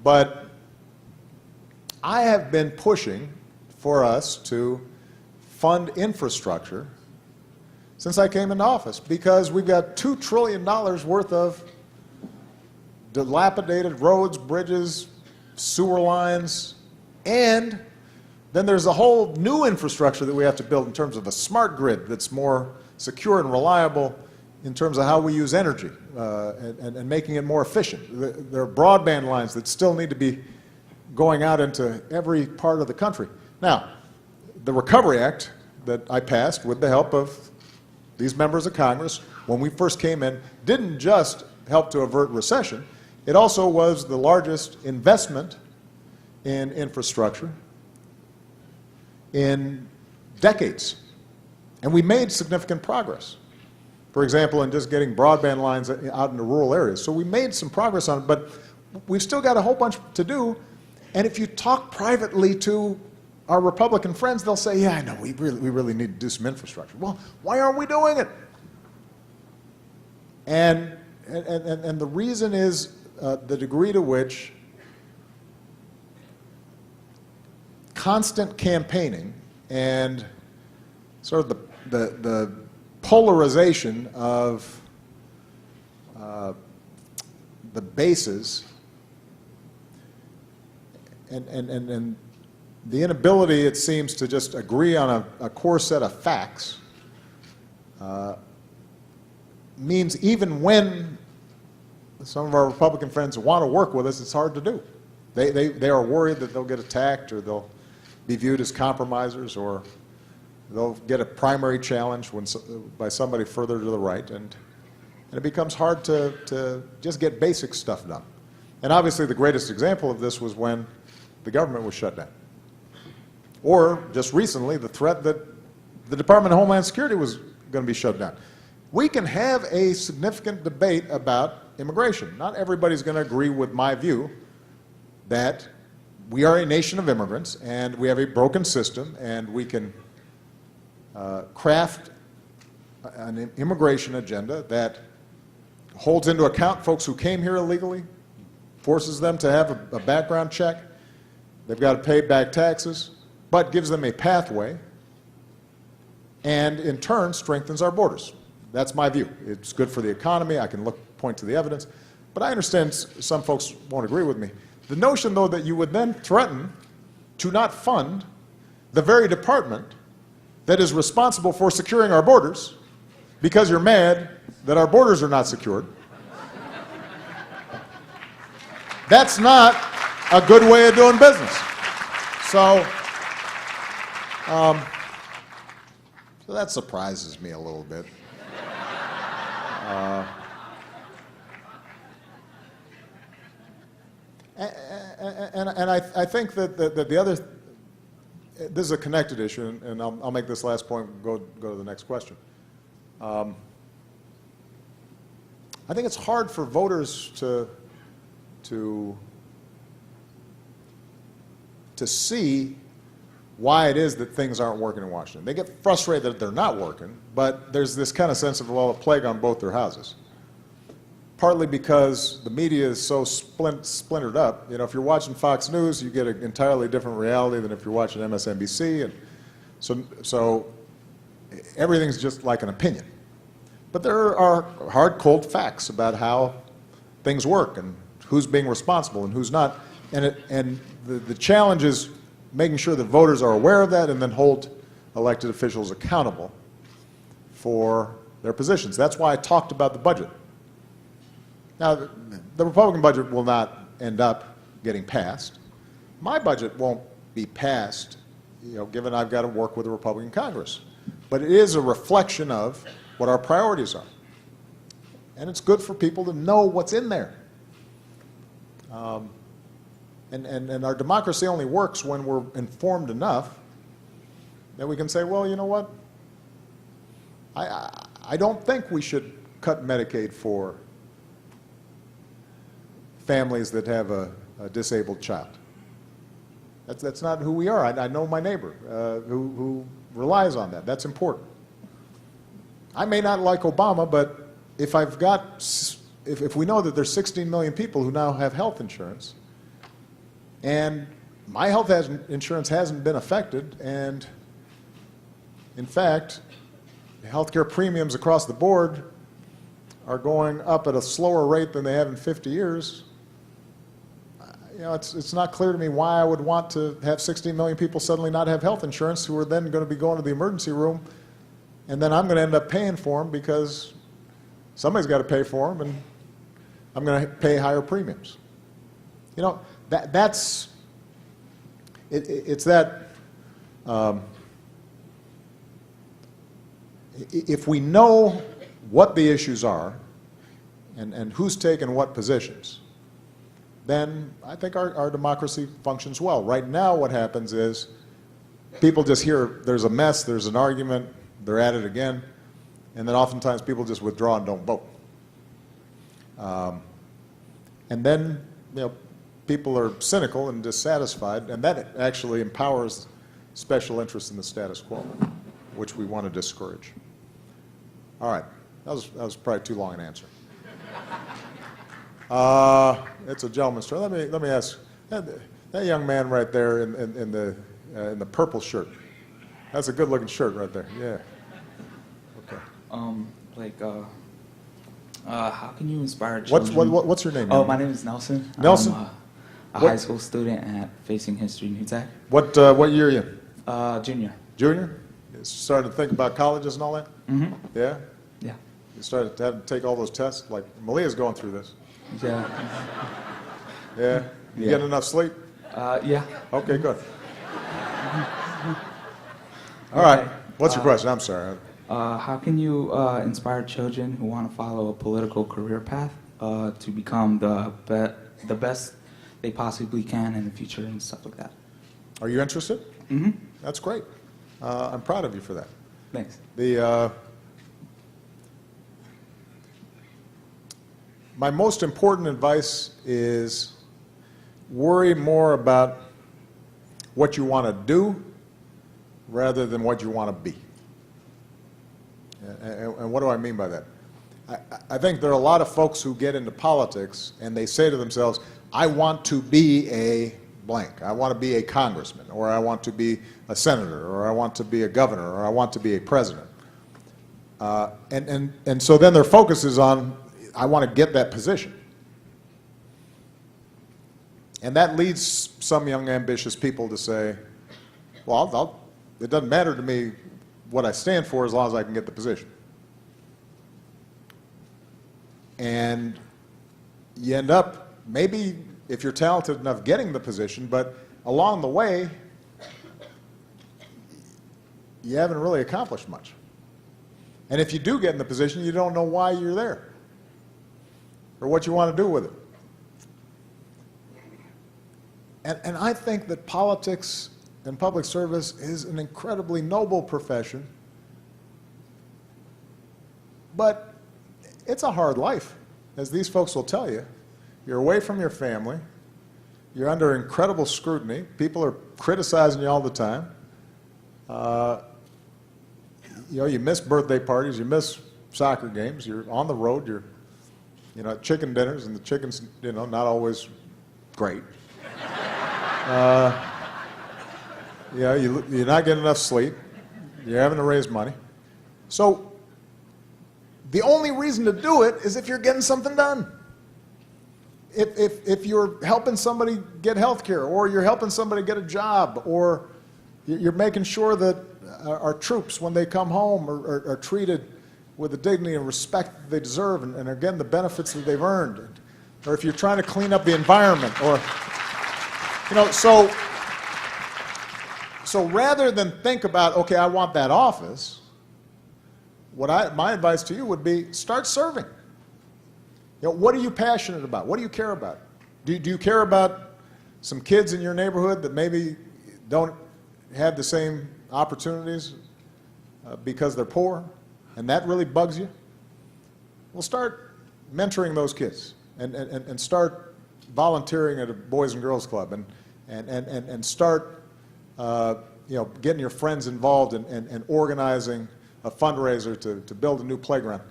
But I have been pushing for us to fund infrastructure since I came into office, because we've got $2 trillion worth of dilapidated roads, bridges, sewer lines, and then there's a whole new infrastructure that we have to build in terms of a smart grid that's more secure and reliable in terms of how we use energy and making it more efficient. There are broadband lines that still need to be going out into every part of the country. Now, the Recovery Act that I passed with the help of these members of Congress when we first came in didn't just help to avert recession, it also was the largest investment in infrastructure in decades. And we made significant progress. For example, in just getting broadband lines out into rural areas. So we made some progress on it, but we've still got a whole bunch to do. And if you talk privately to our Republican friends, they'll say, yeah, I know, we really need to do some infrastructure. Well, why aren't we doing it? And the reason is the degree to which constant campaigning and sort of the polarization of the bases and the inability, it seems, to just agree on a core set of facts means even when some of our Republican friends want to work with us, it's hard to do. They are worried that they'll get attacked, or they'll be viewed as compromisers, or they'll get a primary challenge by somebody further to the right, and it becomes hard to just get basic stuff done. And obviously the greatest example of this was when the government was shut down. Or, just recently, the threat that the Department of Homeland Security was going to be shut down. We can have a significant debate about immigration. Not everybody's going to agree with my view that we are a nation of immigrants and we have a broken system, and we can craft an immigration agenda that holds into account folks who came here illegally, forces them to have a background check, they've got to pay back taxes, but gives them a pathway, and in turn strengthens our borders. That's my view. It's good for the economy. I can point to the evidence, but I understand some folks won't agree with me. The notion, though, that you would then threaten to not fund the very department that is responsible for securing our borders because you're mad that our borders are not secured, that's not a good way of doing business. So that surprises me a little bit. And I think that the other, this is a connected issue, and I'll make this last point and go to the next question. I think it's hard for voters to see why it is that things aren't working in Washington. They get frustrated that they're not working, but there's this kind of sense of, well, a plague on both their houses. Partly because the media is so splintered up. You know, if you're watching Fox News, you get an entirely different reality than if you're watching MSNBC, and so everything's just like an opinion. But there are hard, cold facts about how things work and who's being responsible and who's not. And the challenge is making sure that voters are aware of that and then hold elected officials accountable for their positions. That's why I talked about the budget. Now, the Republican budget will not end up getting passed. My budget won't be passed, given I've got to work with the Republican Congress. But it is a reflection of what our priorities are. And it's good for people to know what's in there. And our democracy only works when we're informed enough that we can say, well, you know what? I don't think we should cut Medicaid for families that have a disabled child. That's not who we are. I know my neighbor who relies on that. That's important. I may not like Obama, but if we know that there's 16 million people who now have health insurance, And my health insurance hasn't been affected, and in fact, healthcare premiums across the board are going up at a slower rate than they have in 50 years. You know, it's not clear to me why I would want to have 16 million people suddenly not have health insurance, who are then going to be going to the emergency room, and then I'm going to end up paying for them because somebody's got to pay for them, and I'm going to pay higher premiums. You know, it's that if we know what the issues are and who's taken what positions, then I think our democracy functions well. Right now what happens is people just hear there's a mess, there's an argument, they're at it again, and then oftentimes people just withdraw and don't vote. And then, you know, people are cynical and dissatisfied, and that actually empowers special interests in the status quo, which we want to discourage. All right, that was probably too long an answer. It's a gentleman's turn. Let me ask that young man right there in the purple shirt. That's a good-looking shirt right there. Yeah. Okay. How can you inspire children? What's your name? Oh, my name is Nelson. Nelson? I'm a high school student at Facing History New Tech. What year are you in? Junior. Junior? You started to think about colleges and all that? Mm-hmm. Yeah? Yeah. You started to have to take all those tests? Like, Malia's going through this. Yeah. Yeah? You Yeah. getting enough sleep? Yeah. Okay, good. All right. What's your question? I'm sorry. How can you inspire children who want to follow a political career path to become the best they possibly can in the future and stuff like that? Are you interested? Mm-hmm. That's great. I'm proud of you for that. Thanks. My most important advice is worry more about what you want to do rather than what you want to be. And what do I mean by that? I think there are a lot of folks who get into politics and they say to themselves, I want to be a blank. I want to be a congressman, or I want to be a senator, or I want to be a governor, or I want to be a president. And so then their focus is on, I want to get that position. And that leads some young ambitious people to say, well, it doesn't matter to me what I stand for as long as I can get the position. And you end up, maybe if you're talented enough, getting the position, but along the way, you haven't really accomplished much. And if you do get in the position, you don't know why you're there or what you want to do with it. And I think that politics and public service is an incredibly noble profession, but it's a hard life, as these folks will tell you. You're away from your family. You're under incredible scrutiny. People are criticizing you all the time. You know, you miss birthday parties. You miss soccer games. You're on the road. You're, you know, at chicken dinners, and the chicken's, you know, not always great. You know, you're not getting enough sleep. You're having to raise money. So the only reason to do it is if you're getting something done. If you're helping somebody get health care, or you're helping somebody get a job, or you're making sure that our troops, when they come home, are treated with the dignity and respect that they deserve, and again, the benefits that they've earned. Or if you're trying to clean up the environment, or, you know, so rather than think about, okay, I want that office, my advice to you would be, start serving. You know, what are you passionate about? What do you care about? Do you care about some kids in your neighborhood that maybe don't have the same opportunities because they're poor, and that really bugs you? Well, start mentoring those kids, and start volunteering at a Boys and Girls Club, and start you know, getting your friends involved and organizing a fundraiser to build a new playground.